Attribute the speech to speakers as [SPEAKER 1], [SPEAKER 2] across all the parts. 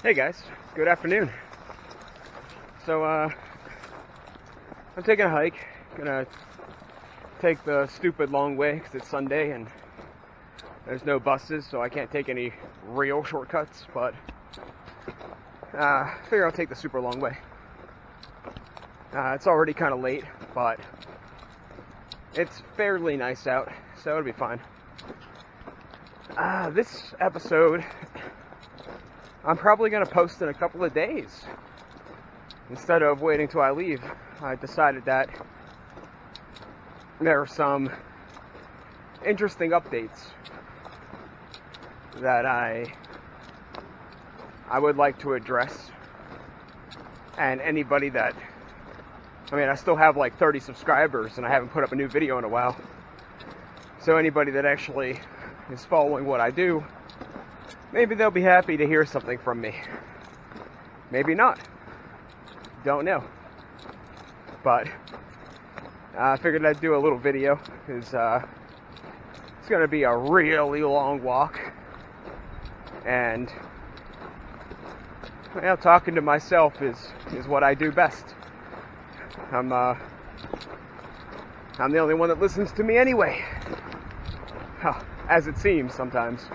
[SPEAKER 1] Hey guys, good afternoon. So I'm taking a hike. Gonna take the stupid long way because it's Sunday and there's no buses, so I can't take any real shortcuts, but figure I'll take the super long way. It's already kind of late, but it's fairly nice out, so it'll be fine. This episode I'm probably going to post in a couple of days. Instead of waiting till I leave, I decided that there are some interesting updates that I would like to address. And anybody that, I still have like 30 subscribers and I haven't put up a new video in a while. So anybody that actually is following what I do, maybe they'll be happy to hear something from me. Maybe not. Don't know. But I figured I'd do a little video because it's going to be a really long walk. And talking to myself is what I do best. I'm the only one that listens to me anyway. As it seems sometimes.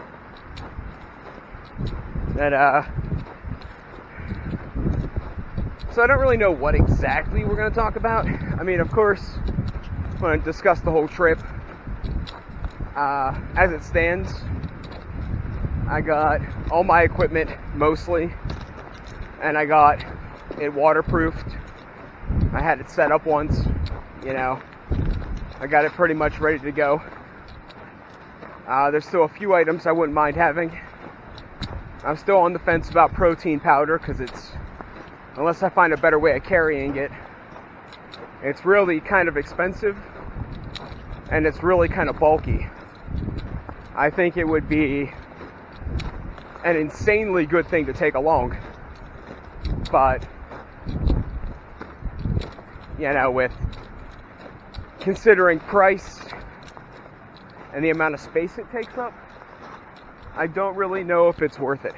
[SPEAKER 1] So I don't really know what exactly we're going to talk about. Of course, I'm going to discuss the whole trip. As it stands, I got all my equipment, mostly, and I got it waterproofed. I had it set up once, I got it pretty much ready to go. There's still a few items I wouldn't mind having. I'm still on the fence about protein powder because unless I find a better way of carrying it, it's really kind of expensive and it's really kind of bulky. I think it would be an insanely good thing to take along, but with considering price and the amount of space it takes up, I don't really know if it's worth it.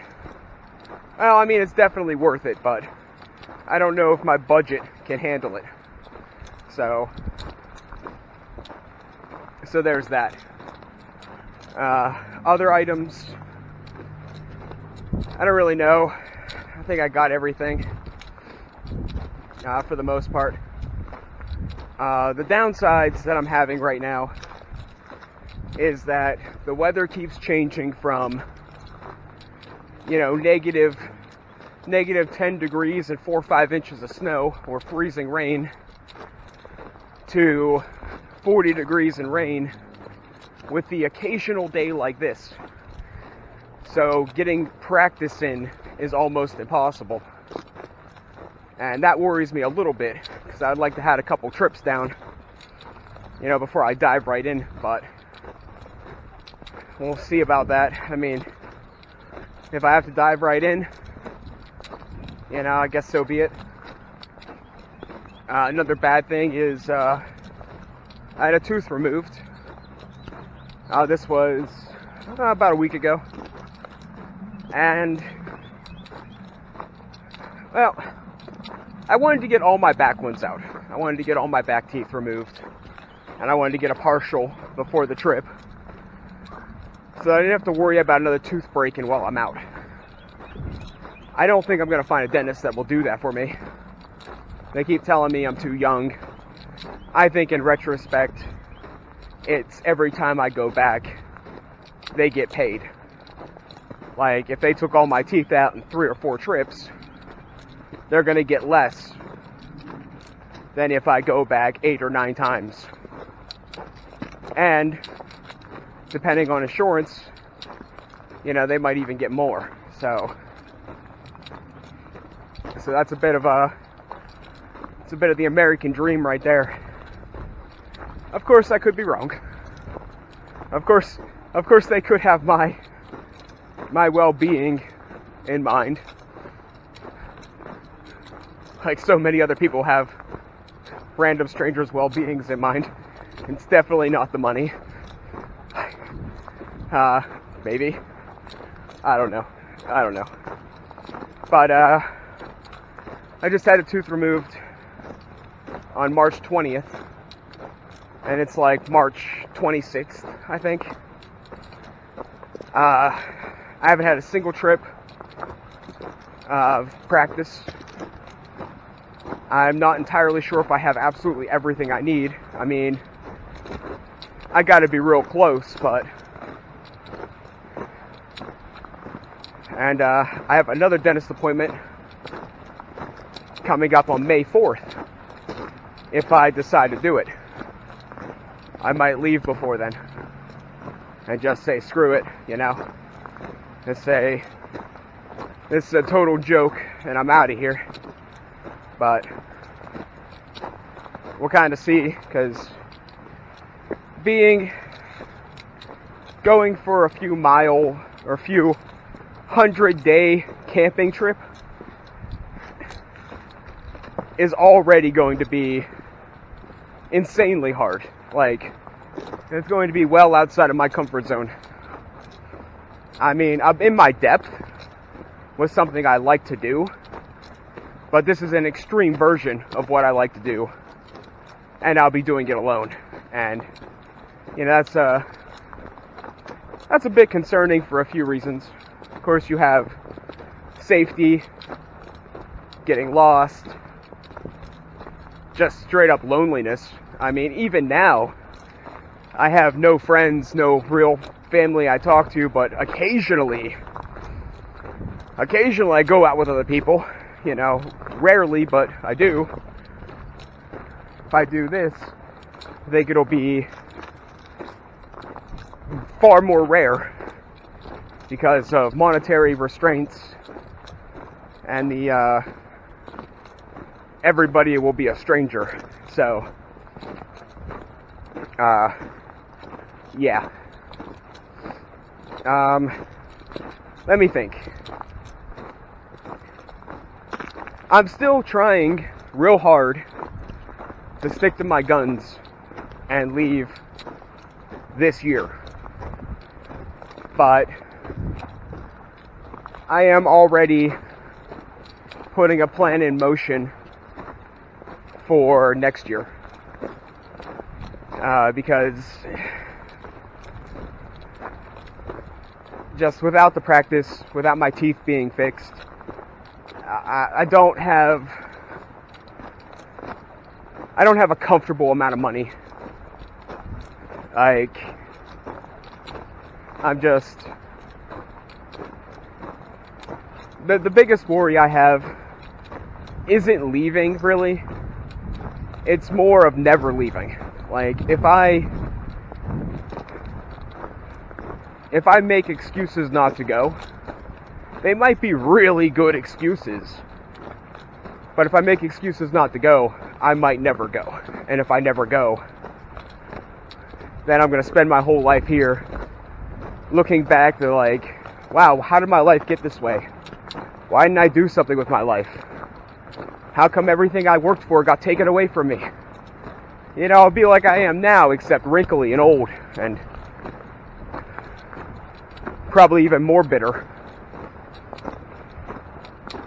[SPEAKER 1] Well, it's definitely worth it, but I don't know if my budget can handle it. So there's that. Other items, I don't really know. I think I got everything for the most part. The downsides that I'm having right now is that the weather keeps changing from, negative 10 degrees and 4 or 5 inches of snow or freezing rain to 40 degrees and rain with the occasional day like this. So getting practice in is almost impossible. And that worries me a little bit because I'd like to have a couple trips down, before I dive right in, but we'll see about that. If I have to dive right in, I guess so be it. Another bad thing is I had a tooth removed. This was about a week ago. And, well, I wanted to get all my back ones out. I wanted to get all my back teeth removed. And I wanted to get a partial before the trip, so I didn't have to worry about another tooth breaking while I'm out. I don't think I'm going to find a dentist that will do that for me. They keep telling me I'm too young. I think in retrospect, it's every time I go back, they get paid. Like, if they took all my teeth out in 3 or 4 trips, they're going to get less than if I go back 8 or 9 times. And depending on insurance, they might even get more. So that's a bit of the American dream right there. Of course, I could be wrong. Of course they could have my well-being in mind, like so many other people have random strangers' well-beings in mind. It's definitely not the money. Maybe. I don't know. But I just had a tooth removed on March 20th, and it's like March 26th, I think. I haven't had a single trip of practice. I'm not entirely sure if I have absolutely everything I need. I mean, I gotta be real close, but... And I have another dentist appointment coming up on May 4th, if I decide to do it. I might leave before then and just say screw it, you know, and say this is a total joke and I'm out of here. But we'll kind of see, because going for a few mile or a few 100-day camping trip is already going to be insanely hard. Like, it's going to be well outside of my comfort zone. I mean, I'm in my depth with something I like to do, but this is an extreme version of what I like to do, and I'll be doing it alone. And, you know, that's a bit concerning for a few reasons. Of course, you have safety, getting lost, just straight up loneliness. I mean, even now, I have no friends, no real family I talk to, but occasionally I go out with other people, you know, rarely, but I do. If I do this, I think it'll be far more rare because of monetary restraints and the everybody will be a stranger. So yeah. Let me think. I'm still trying real hard to stick to my guns and leave this year. But I am already putting a plan in motion for next year. Because just without the practice, without my teeth being fixed, I don't have a comfortable amount of money. Like, I'm just... The biggest worry I have isn't leaving, really. It's more of never leaving. Like, if I make excuses not to go, they might be really good excuses. But if I make excuses not to go, I might never go. And if I never go, then I'm going to spend my whole life here looking back to like, wow, how did my life get this way? Why didn't I do something with my life? How come everything I worked for got taken away from me? You know, I'll be like I am now, except wrinkly and old, and probably even more bitter.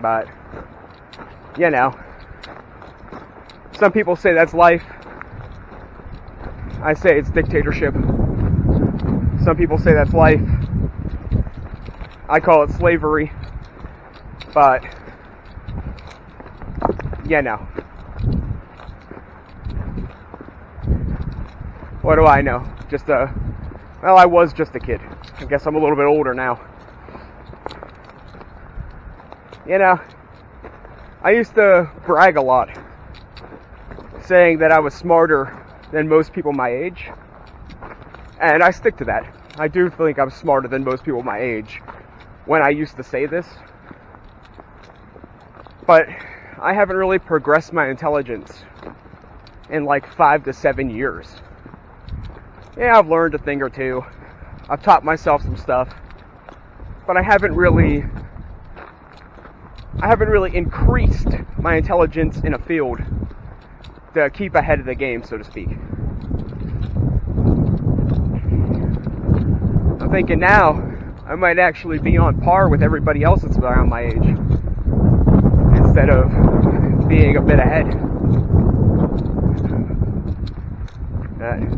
[SPEAKER 1] But, you know, some people say that's life. I say it's dictatorship. Some people say that's life. I call it slavery. But, you know. What do I know? Well, I was just a kid. I guess I'm a little bit older now. You know, I used to brag a lot, saying that I was smarter than most people my age. And I stick to that. I do think I'm smarter than most people my age when I used to say this. But I haven't really progressed my intelligence in like 5 to 7 years. Yeah, I've learned a thing or two. I've taught myself some stuff. But I haven't really increased my intelligence in a field to keep ahead of the game, so to speak. I'm thinking now I might actually be on par with everybody else that's around my age. instead of being a bit ahead.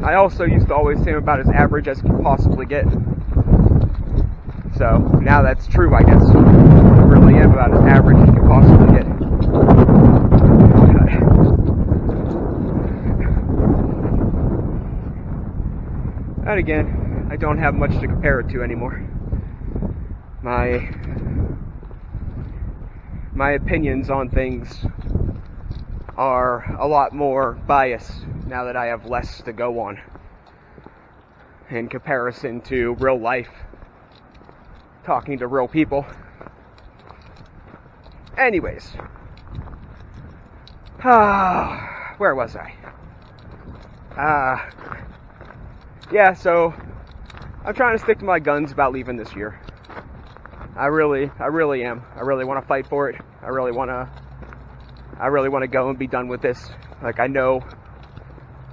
[SPEAKER 1] I also used to always say I'm about as average as I could possibly get. So now that's true, I guess. I really am about as average as you could possibly get. And again, I don't have much to compare it to anymore. My opinions on things are a lot more biased now that I have less to go on in comparison to real life, talking to real people. Anyways, where was I? Yeah, so I'm trying to stick to my guns about leaving this year. I really am. I really want to fight for it. I really want to go and be done with this. Like, I know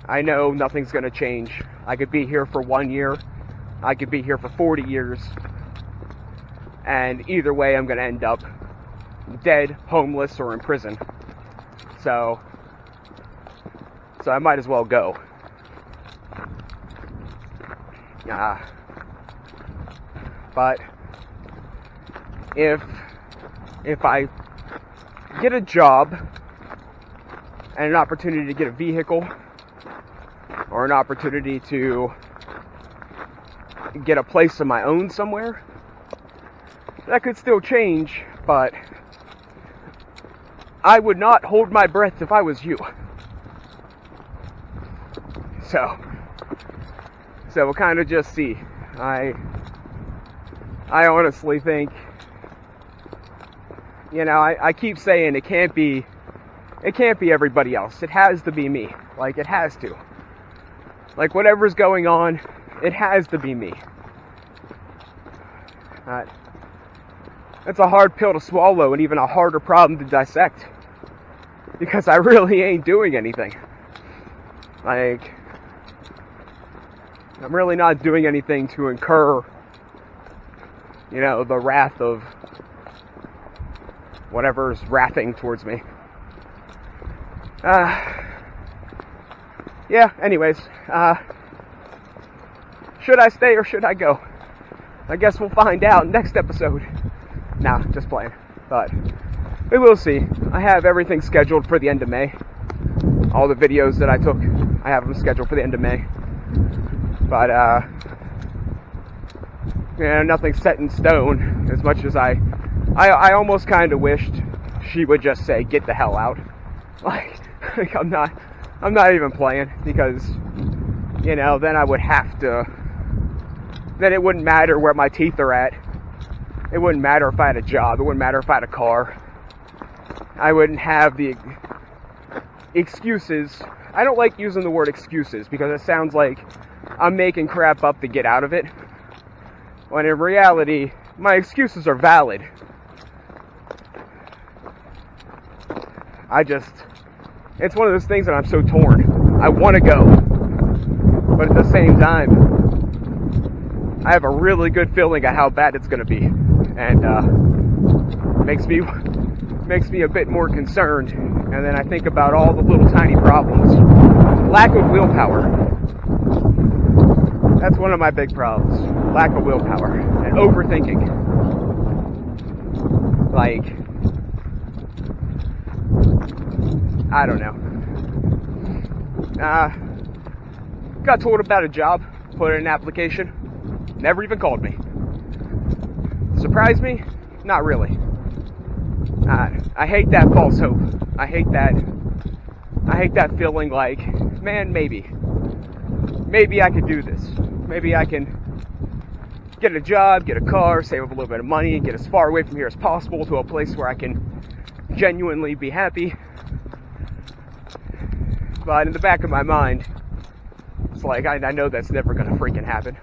[SPEAKER 1] nothing's going to change. I could be here for 1 year. I could be here for 40 years. And either way, I'm going to end up dead, homeless, or in prison. So I might as well go. But if I get a job and an opportunity to get a vehicle or an opportunity to get a place of my own somewhere, that could still change, but I would not hold my breath if I was you. So we'll kind of just see. I honestly think, I keep saying it can't be everybody else. It has to be me. Like, it has to. Like, whatever's going on, it has to be me. It's a hard pill to swallow and even a harder problem to dissect. Because I really ain't doing anything. Like, I'm really not doing anything to incur, the wrath of whatever's wrathing towards me. Yeah, anyways, should I stay or should I go? I guess we'll find out next episode. Nah, just playing. But we will see. I have everything scheduled for the end of May. All the videos that I took, I have them scheduled for the end of May. But, nothing's set in stone, as much as I almost kind of wished she would just say, get the hell out. Like I'm not even playing, because, then I would have to, then it wouldn't matter where my teeth are at. It wouldn't matter if I had a job. It wouldn't matter if I had a car. I wouldn't have the excuses. I don't like using the word excuses, because it sounds like I'm making crap up to get out of it, when in reality, my excuses are valid. It's one of those things that I'm so torn. I want to go, but at the same time, I have a really good feeling of how bad it's going to be, and makes me a bit more concerned. And then I think about all the little tiny problems. Lack of willpower. That's one of my big problems. Lack of willpower and overthinking. Like, I don't know. Got told about a job, put in an application, never even called me. Surprised me? Not really. I hate that false hope. I hate that feeling like, man, maybe I could do this. Maybe I can get a job, get a car, save up a little bit of money, and get as far away from here as possible to a place where I can genuinely be happy. But in the back of my mind, it's like, I know that's never going to freaking happen.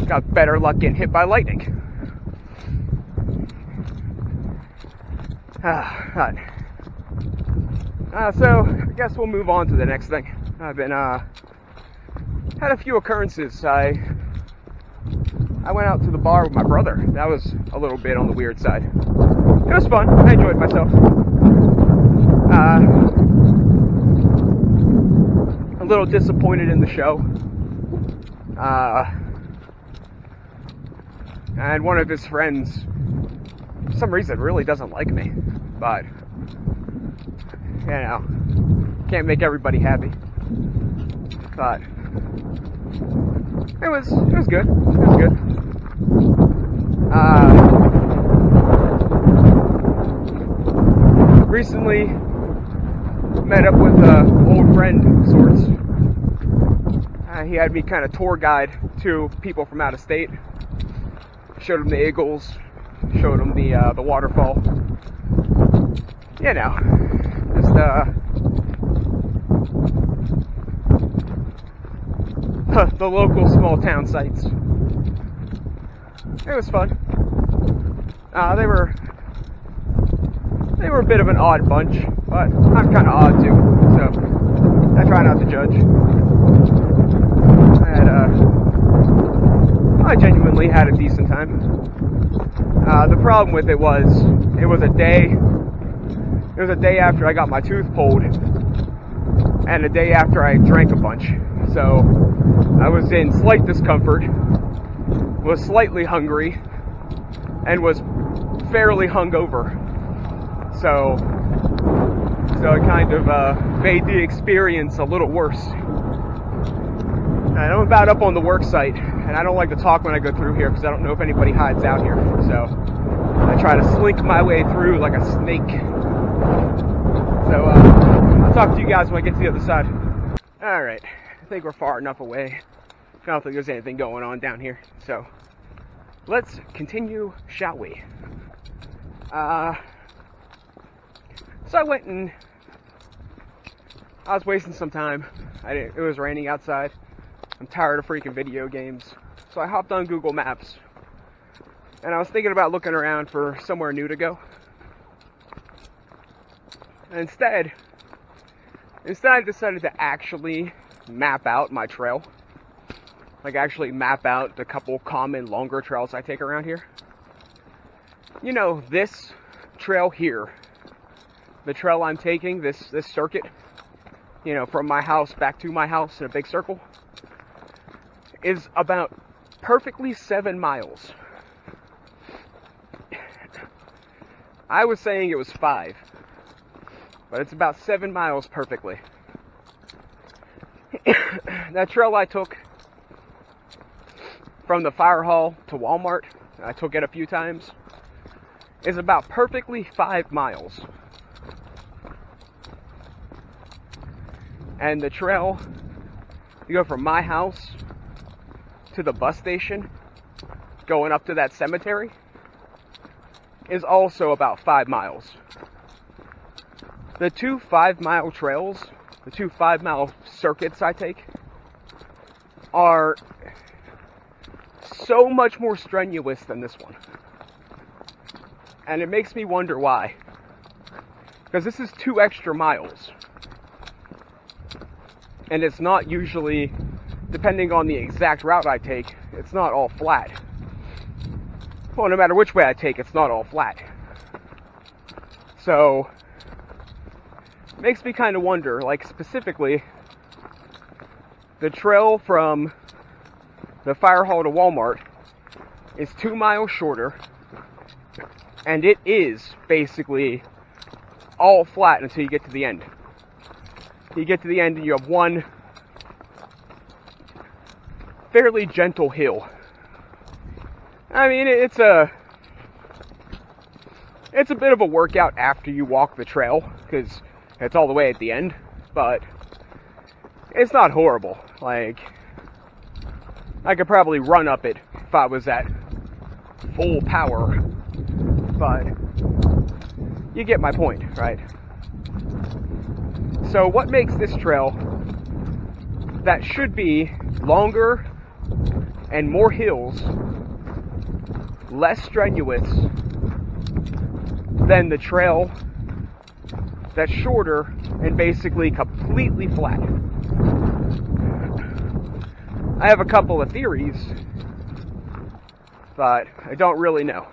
[SPEAKER 1] Got better luck getting hit by lightning. So, I guess we'll move on to the next thing. I've been, had a few occurrences. I I went out to the bar with my brother. That was a little bit on the weird side. It was fun. I enjoyed myself. A little disappointed in the show. And one of his friends, for some reason, really doesn't like me. But, you know, can't make everybody happy. But it was good. It was good. Recently met up with an old friend of sorts. He had me kind of tour guide to people from out of state. Showed him the Eagles. Showed him the waterfall. You know, just the local small town sites. It was fun. They were a bit of an odd bunch, but I'm kind of odd too, so I try not to judge. I genuinely had a decent time. The problem with it was a day after I got my tooth pulled, and a day after I drank a bunch. So I was in slight discomfort, was slightly hungry, and was fairly hungover. So it kind of made the experience a little worse. And I'm about up on the work site, and I don't like to talk when I go through here because I don't know if anybody hides out here. So I try to slink my way through like a snake. So I'll talk to you guys when I get to the other side. Alright, I think we're far enough away. I don't think there's anything going on down here. So let's continue, shall we? So I went and I was wasting some time. It was raining outside. I'm tired of freaking video games. So I hopped on Google Maps. And I was thinking about looking around for somewhere new to go. And instead I decided to actually map out my trail. Like actually map out the couple common longer trails I take around here. You know, this trail here, the trail I'm taking, this circuit, you know, from my house back to my house in a big circle, is about perfectly 7 miles. I was saying it was 5, but it's about 7 miles perfectly. That trail I took from the fire hall to Walmart, I took it a few times, is about perfectly 5 miles. And the trail, you go from my house to the bus station, going up to that cemetery, is also about 5 miles. The 2 5-mile trails, the 2 5-mile circuits I take, are so much more strenuous than this one. And it makes me wonder why. Because this is 2 extra miles. And it's not usually, depending on the exact route I take, it's not all flat. Well, no matter which way I take, it's not all flat. So, it makes me kind of wonder, like specifically, the trail from the fire hall to Walmart is 2 miles shorter, and it is basically all flat until you get to the end. You get to the end and you have one fairly gentle hill. I mean, it's a bit of a workout after you walk the trail, because it's all the way at the end, but it's not horrible. Like, I could probably run up it if I was at full power, but you get my point, right? So what makes this trail that should be longer and more hills less strenuous than the trail that's shorter and basically completely flat? I have a couple of theories but I don't really know.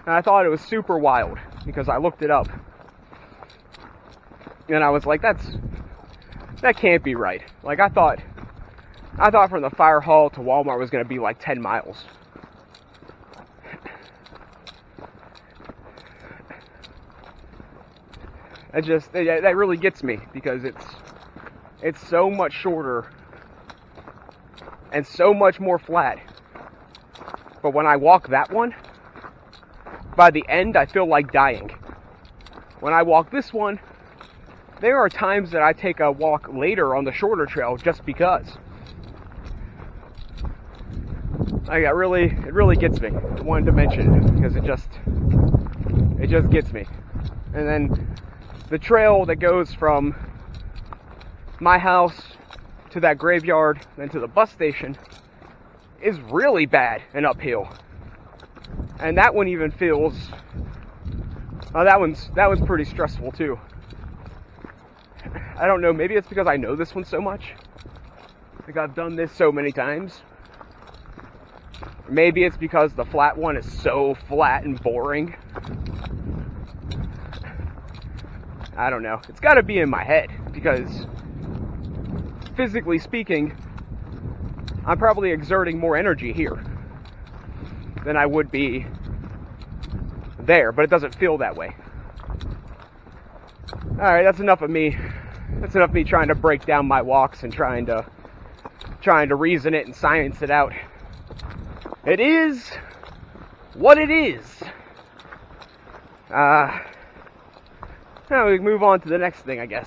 [SPEAKER 1] And I thought it was super wild because I looked it up and I was like, that can't be right. Like I thought from the fire hall to Walmart was going to be like 10 miles. That really gets me because it's so much shorter and so much more flat. But when I walk that one, by the end I feel like dying. When I walk this one, there are times that I take a walk later on the shorter trail just because. It really gets me. I wanted to mention it because it just gets me. And then the trail that goes from my house to that graveyard, then to the bus station, is really bad and uphill. And that one even feels, that one's pretty stressful too. I don't know, maybe it's because I know this one so much. Like I've done this so many times. Maybe it's because the flat one is so flat and boring. I don't know. It's got to be in my head because, physically speaking, I'm probably exerting more energy here than I would be there, but it doesn't feel that way. Alright, that's enough of me. That's enough of me trying to break down my walks and trying to reason it and science it out. It is what it is. Now we move on to the next thing, I guess.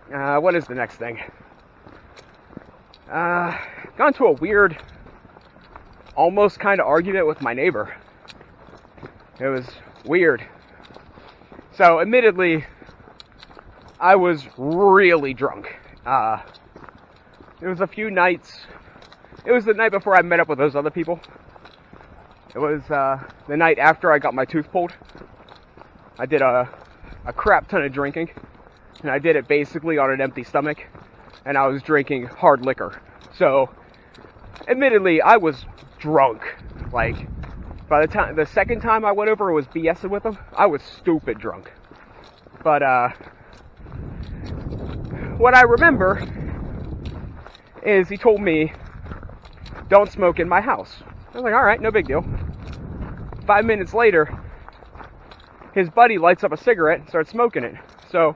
[SPEAKER 1] What is the next thing? Got into a weird, almost kind of argument with my neighbor. It was weird. So, admittedly, I was really drunk. It was a few nights. It was the night before I met up with those other people. It was the night after I got my tooth pulled. I did a crap ton of drinking, and I did it basically on an empty stomach, and I was drinking hard liquor. So, admittedly, I was drunk. Like, by the second time I went over and was BSing with him, I was stupid drunk. But, what I remember is he told me, don't smoke in my house. I was like, alright, no big deal. 5 minutes later, his buddy lights up a cigarette and starts smoking it. So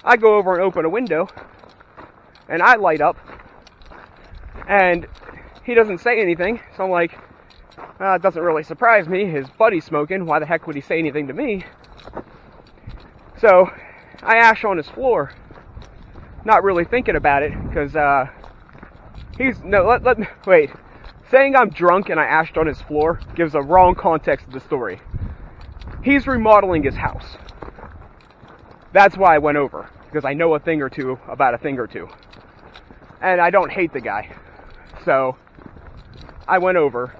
[SPEAKER 1] I go over and open a window, and I light up, and he doesn't say anything. So I'm like, it doesn't really surprise me. His buddy's smoking. Why the heck would he say anything to me? So I ash on his floor, not really thinking about it, because wait. Saying I'm drunk and I ashed on his floor gives a wrong context to the story. He's remodeling his house. That's why I went over, because I know a thing or two about a thing or two. And I don't hate the guy. So, I went over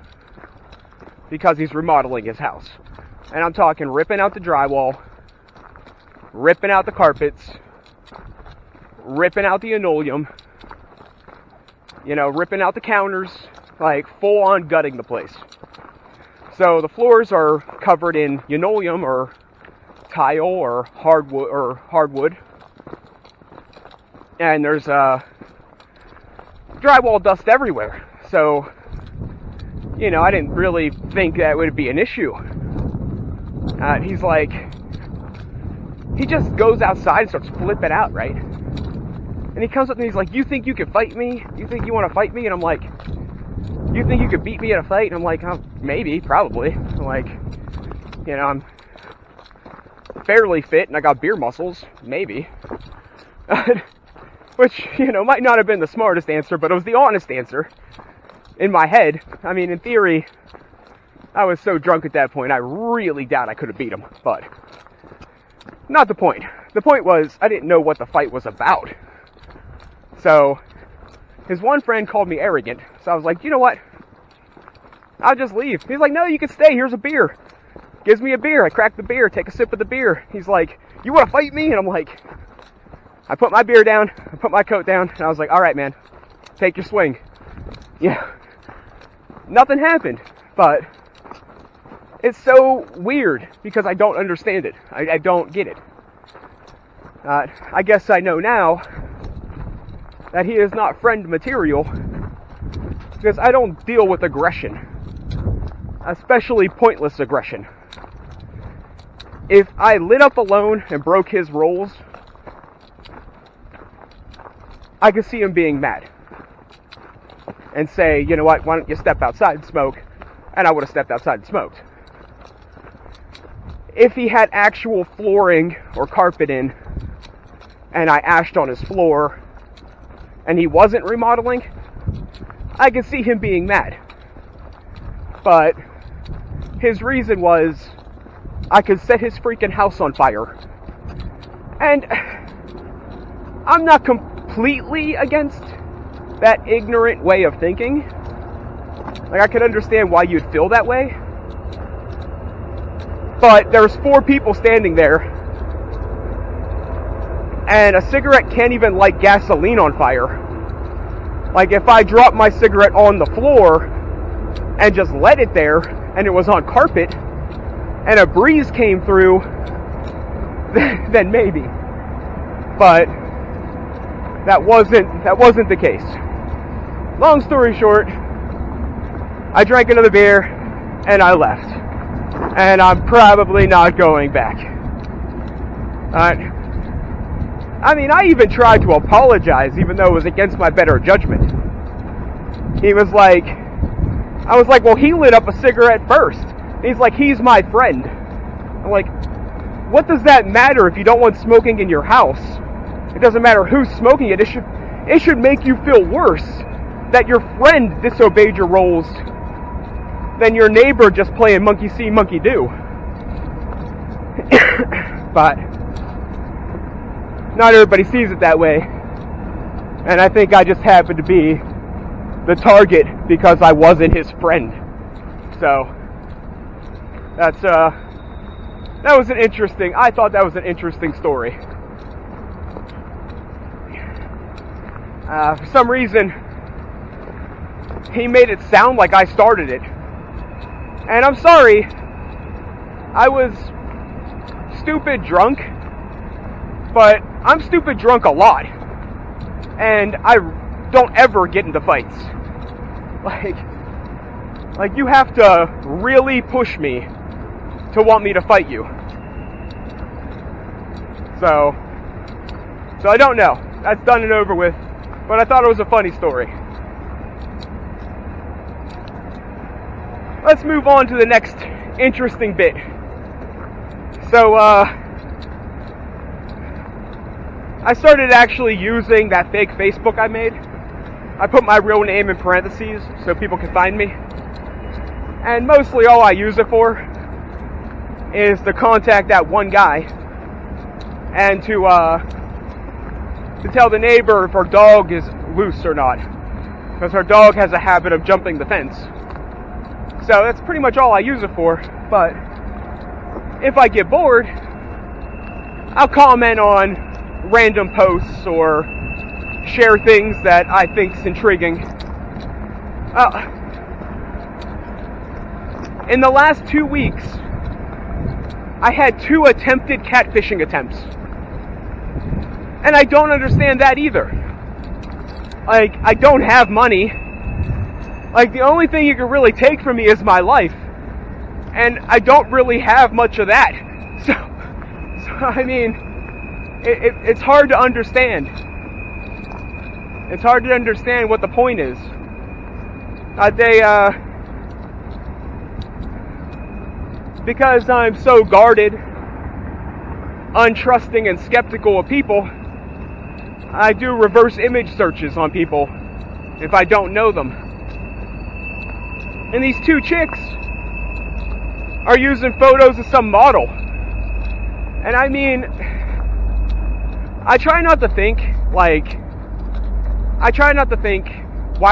[SPEAKER 1] because he's remodeling his house. And I'm talking ripping out the drywall, ripping out the carpets, ripping out the linoleum, ripping out the counters, like full on gutting the place. So the floors are covered in linoleum or tile or hardwood. And there's drywall dust everywhere. So, I didn't really think that would be an issue. He's like, he just goes outside and starts flipping out, right? And he comes up and he's like, you think you can fight me? You think you want to fight me? And I'm like, you think you could beat me at a fight? And I'm like, maybe, probably. I'm like, I'm fairly fit and I got beer muscles, maybe. Which, might not have been the smartest answer, but it was the honest answer in my head. I mean, in theory, I was so drunk at that point, I really doubt I could have beat him, but not the point. The point was, I didn't know what the fight was about. So, his one friend called me arrogant, so I was like, you know what? I'll just leave. He's like, no, you can stay, here's a beer. Gives me a beer, I crack the beer, take a sip of the beer. He's like, you want to fight me? And I'm like, I put my beer down, I put my coat down, and I was like, alright man, take your swing. Yeah. nothing happened. But it's so weird because I don't understand it. I don't get it. I guess I know now that he is not friend material because I don't deal with aggression, especially pointless aggression. If I lit up alone and broke his rules, I could see him being mad and say, you know what, why don't you step outside and smoke? And I would have stepped outside and smoked. If he had actual flooring or carpet in and I ashed on his floor and he wasn't remodeling, I could see him being mad. But his reason was, I could set his freaking house on fire. And I'm not completely against that ignorant way of thinking. Like, I could understand why you'd feel that way. But there's 4 people standing there, and a cigarette can't even light gasoline on fire. Like, if I dropped my cigarette on the floor and just let it there, and it was on carpet, and a breeze came through, then maybe. But that wasn't the case. Long story short, I drank another beer and I left. And I'm probably not going back. I mean, I even tried to apologize, even though it was against my better judgment. He was like, I was like, well, he lit up a cigarette first. He's like, he's my friend. I'm like, what does that matter if you don't want smoking in your house? It doesn't matter who's smoking it. It should make you feel worse that your friend disobeyed your rules than your neighbor just playing monkey see, monkey do. But not everybody sees it that way. And I think I just happened to be the target because I wasn't his friend. So I thought that was an interesting story. For some reason, he made it sound like I started it. And I'm sorry, I was stupid drunk, but I'm stupid drunk a lot. And I don't ever get into fights. Like you have to really push me to want me to fight you. So I don't know. That's done and over with. But I thought it was a funny story. Let's move on to the next interesting bit. So, I started actually using that fake Facebook I made. I put my real name in parentheses so people can find me. And mostly all I use it for is to contact that one guy and to tell the neighbor if her dog is loose or not. Because her dog has a habit of jumping the fence. So that's pretty much all I use it for. But if I get bored, I'll comment on random posts or share things that I think's intriguing. In the last 2 weeks, I had 2 attempted catfishing attempts. And I don't understand that either. Like, I don't have money. Like, the only thing you can really take from me is my life. And I don't really have much of that. So I mean, it's hard to understand. It's hard to understand what the point is. Because I'm so guarded, untrusting, and skeptical of people, I do reverse image searches on people if I don't know them. And these 2 chicks are using photos of some model. And I mean, I try not to think, why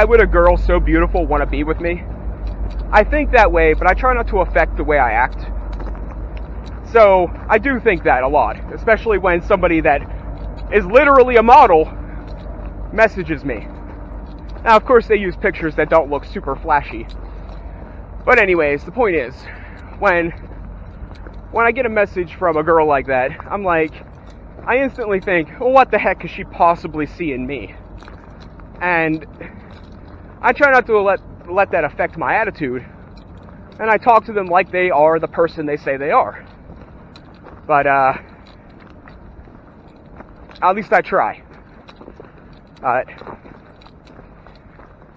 [SPEAKER 1] would a girl so beautiful want to be with me? I think that way, but I try not to affect the way I act. So, I do think that a lot, especially when somebody that is literally a model messages me. Now, of course, they use pictures that don't look super flashy, But anyways, the point is, when I get a message from a girl like that, I'm like, I instantly think, well, what the heck could she possibly see in me? And I try not to let that affect my attitude, and I talk to them like they are the person they say they are. But at least I try.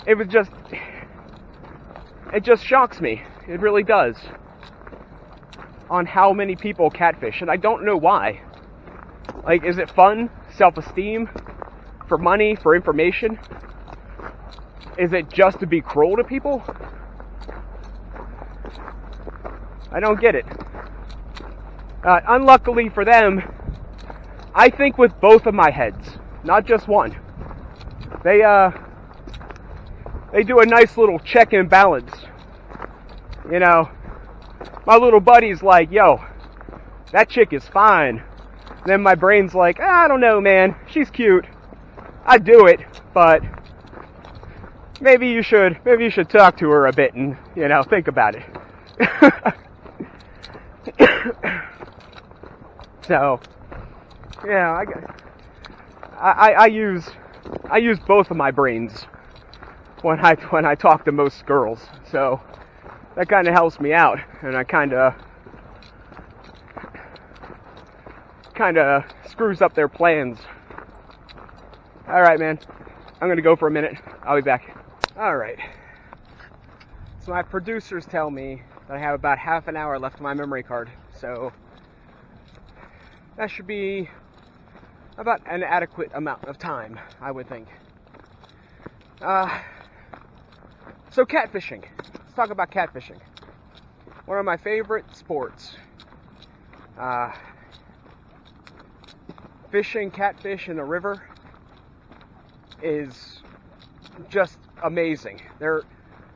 [SPEAKER 1] It just shocks me. It really does. On how many people catfish, and I don't know why. Like, is it fun? Self-esteem? For money? For information? Is it just to be cruel to people? I don't get it. Unluckily for them, I think with both of my heads, not just one. They do a nice little check and balance. You know, my little buddy's like, yo, that chick is fine. And then my brain's like, I don't know, man, she's cute. I'd do it, but maybe you should talk to her a bit and, think about it. So, yeah, I use both of my brains when I talk to most girls. So that kind of helps me out, and I kind of screws up their plans. All right, man. I'm gonna go for a minute. I'll be back. All right. So my producers tell me that I have about half an hour left on my memory card. So that should be about an adequate amount of time, I would think. So catfishing. Let's talk about catfishing. One of my favorite sports. Fishing catfish in the river is just amazing. They're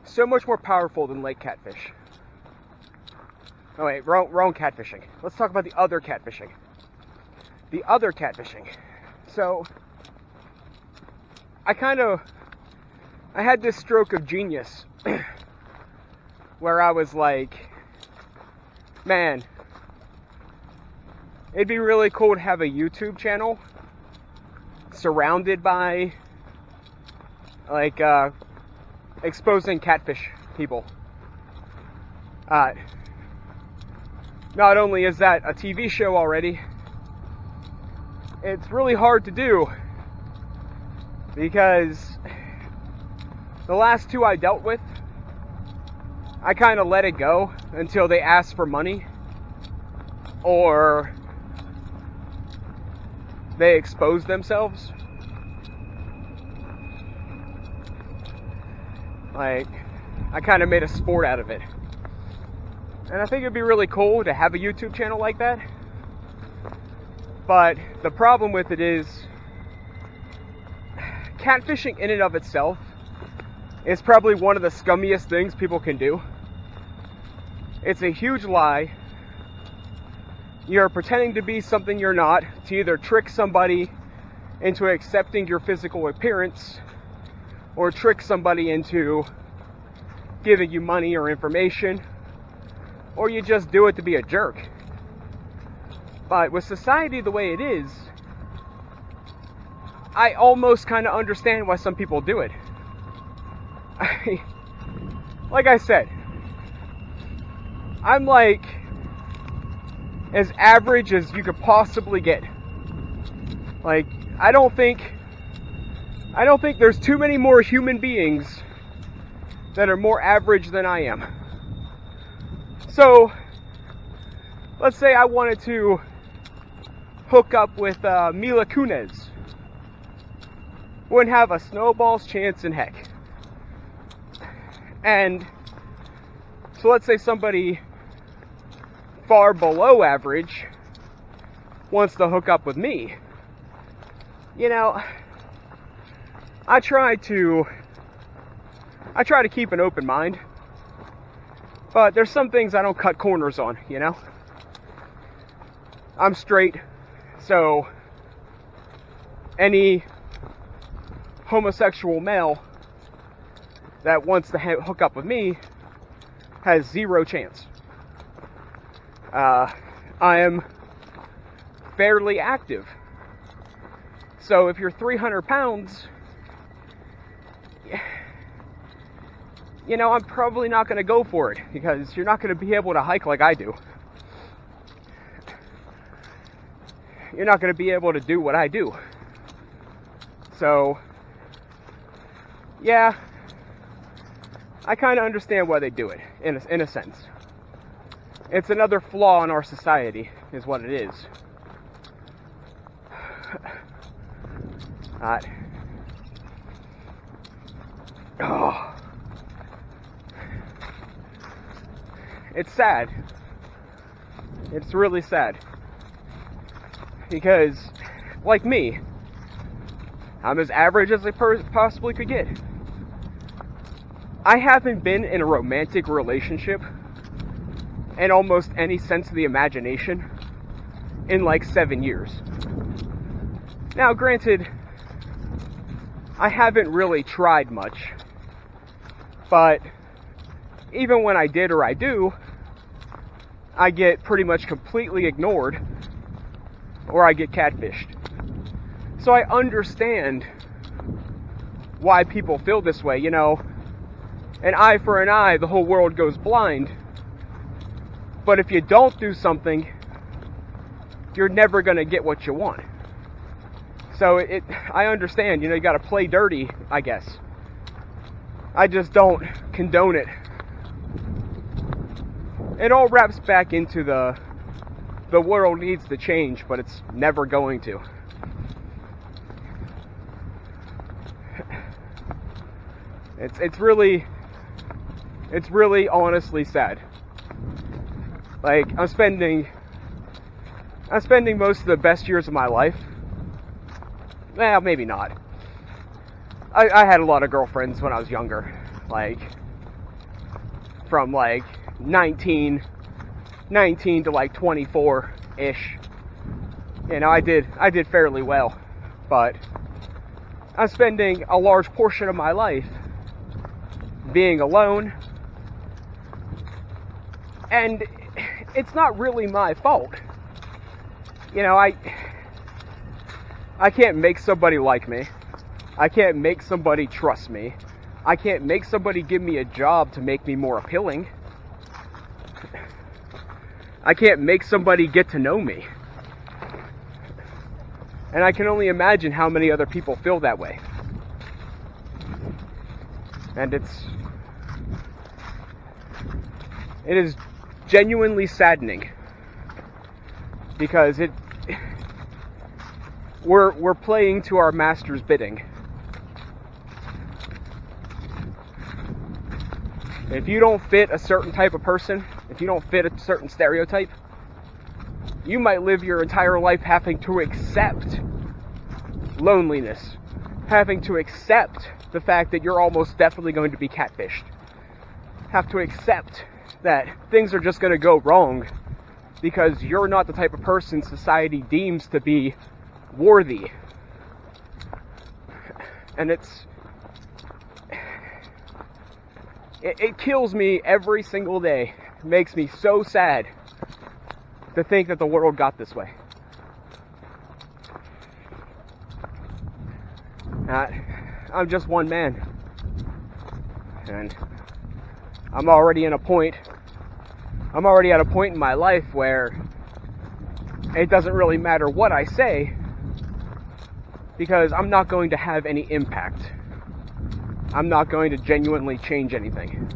[SPEAKER 1] so much more powerful than lake catfish. Oh wait, wrong catfishing. Let's talk about the other catfishing. The other catfishing. So, I had this stroke of genius where I was like, man, it'd be really cool to have a YouTube channel surrounded by, like, exposing catfish people. Not only is that a TV show already, it's really hard to do because the last two I dealt with, I kind of let it go until they asked for money or they exposed themselves. Like, I kind of made a sport out of it. And I think it'd be really cool to have a YouTube channel like that. But the problem with it is, catfishing in and of itself is probably one of the scummiest things people can do. It's a huge lie. You're pretending to be something you're not to either trick somebody into accepting your physical appearance or trick somebody into giving you money or information, or you just do it to be a jerk. But with society the way it is, I almost kind of understand why some people do it. Like I said, I'm like as average as you could possibly get. Like, I don't think there's too many more human beings that are more average than I am. So, let's say I wanted to hook up with Mila Kunis. Wouldn't have a snowball's chance in heck. And so let's say somebody far below average wants to hook up with me. I try to keep an open mind, but there's some things I don't cut corners on, I'm straight, so any homosexual male that wants to hook up with me has zero chance. I am fairly active. So if you're 300 pounds, you know, I'm probably not going to go for it because you're not going to be able to hike like I do. You're not going to be able to do what I do. So, yeah, I kind of understand why they do it, in a sense. It's another flaw in our society, is what it is. Oh. It's sad. It's really sad. Because, like me, I'm as average as I possibly could get. I haven't been in a romantic relationship in almost any sense of the imagination in like 7 years. Now, granted, I haven't really tried much, but even when I did or I do, I get pretty much completely ignored or I get catfished. So I understand why people feel this way, you know. An eye for an eye, the whole world goes blind. But if you don't do something, you're never going to get what you want. So I understand, you know, you got to play dirty, I guess. I just don't condone it. It all wraps back into the world needs to change, but it's never going to. It's really honestly sad. Like, I'm spending most of the best years of my life. Well, maybe not. I had a lot of girlfriends when I was younger, like from like 19 to like 24-ish. You know, I did fairly well, but I'm spending a large portion of my life being alone, and it's not really my fault. You know, I can't make somebody like me. I can't make somebody trust me. I can't make somebody give me a job to make me more appealing. I can't make somebody get to know me. And I can only imagine how many other people feel that way. And it is genuinely saddening, because we're playing to our master's bidding. If you don't fit a certain type of person, if you don't fit a certain stereotype, you might live your entire life having to accept loneliness, having to accept the fact that you're almost definitely going to be catfished, have to accept that things are just going to go wrong because you're not the type of person society deems to be worthy. And it kills me every single day. It makes me so sad to think that the world got this way. I'm just one man, and I'm already at a point in my life where it doesn't really matter what I say, because I'm not going to have any impact. I'm not going to genuinely change anything.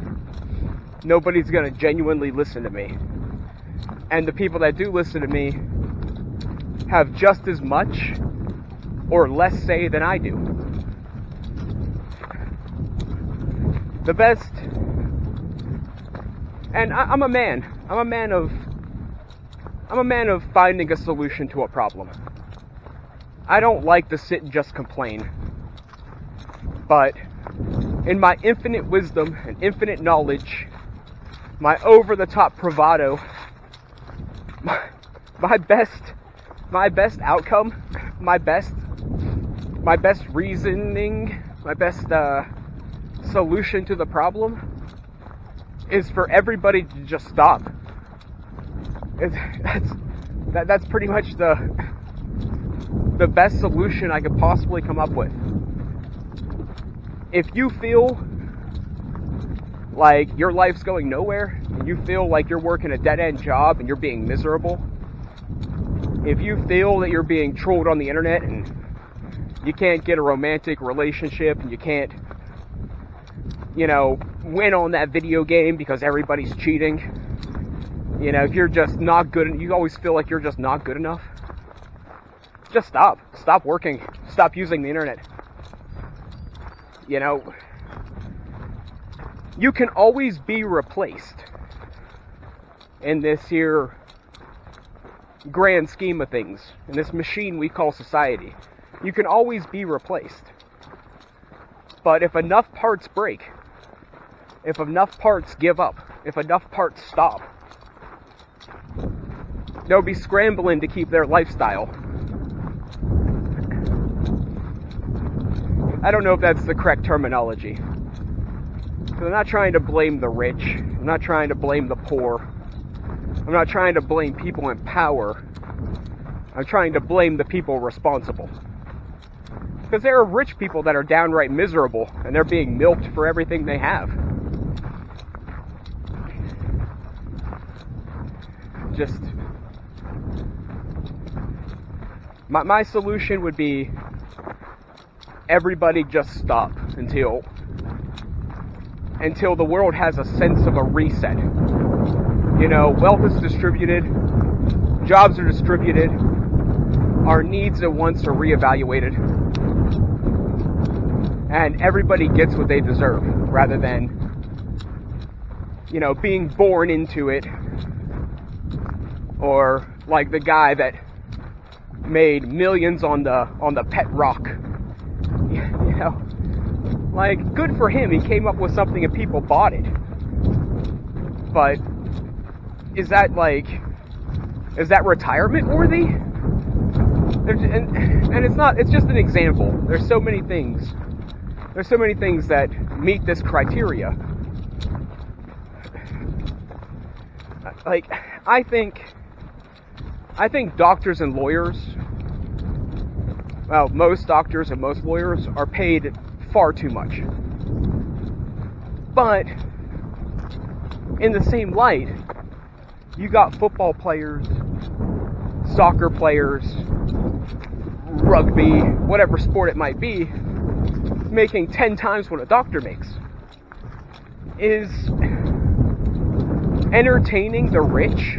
[SPEAKER 1] Nobody's going to genuinely listen to me. And the people that do listen to me have just as much or less say than I do. The best, and I'm a man of finding a solution to a problem. I don't like to sit and just complain. But in my infinite wisdom and infinite knowledge, my over-the-top bravado, my best outcome, my best reasoning, my best solution to the problem is for everybody to just stop. That's pretty much the best solution I could possibly come up with. If you feel like your life's going nowhere, and you feel like you're working a dead-end job and you're being miserable, if you feel that you're being trolled on the internet and you can't get a romantic relationship and you can't, win on that video game because everybody's cheating, if you're just not good, you always feel like you're just not good enough, just stop working, stop using the internet. You can always be replaced in this here grand scheme of things, in this machine we call society. You can always be replaced. But if enough parts break, if enough parts give up, if enough parts stop, they'll be scrambling to keep their lifestyle. I don't know if that's the correct terminology. I'm not trying to blame the rich. I'm not trying to blame the poor. I'm not trying to blame people in power. I'm trying to blame the people responsible. Because there are rich people that are downright miserable, and they're being milked for everything they have. Just... My solution would be everybody just stop until the world has a sense of a reset. Wealth is distributed, jobs are distributed, our needs and wants are reevaluated, and everybody gets what they deserve, rather than, being born into it, or like the guy that made millions on the pet rock. Like, good for him, he came up with something and people bought it. But is that retirement worthy? And it's just an example. There's so many things that meet this criteria. Like, I think doctors and lawyers, well, most doctors and most lawyers are paid far too much. But in the same light, you got football players, soccer players, rugby, whatever sport it might be, making 10 times what a doctor makes. Is entertaining the rich,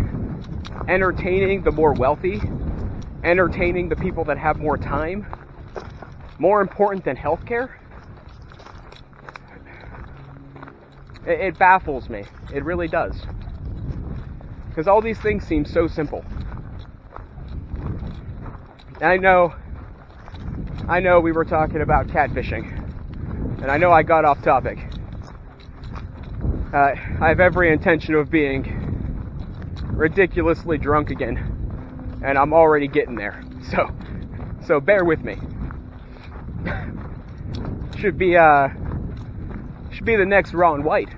[SPEAKER 1] entertaining the more wealthy, entertaining the people that have more time more important than healthcare? It baffles me. It really does. Because all these things seem so simple. And I know we were talking about catfishing. And I know I got off topic. I have every intention of being ridiculously drunk again. And I'm already getting there. So bear with me. Should be the next Ron White.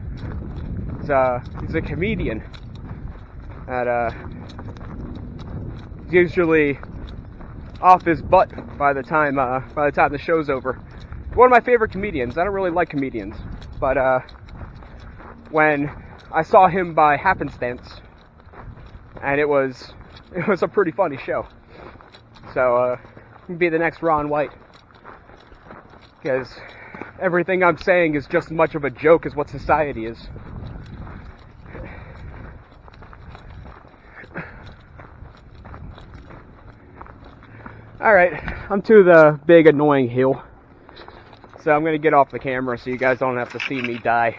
[SPEAKER 1] He's a comedian. He's usually off his butt by the time the show's over. One of my favorite comedians. I don't really like comedians, but when I saw him by happenstance, and it was a pretty funny show. So he'd be the next Ron White, because everything I'm saying is just as much of a joke as what society is. Alright, I'm to the big annoying hill. So I'm going to get off the camera so you guys don't have to see me die.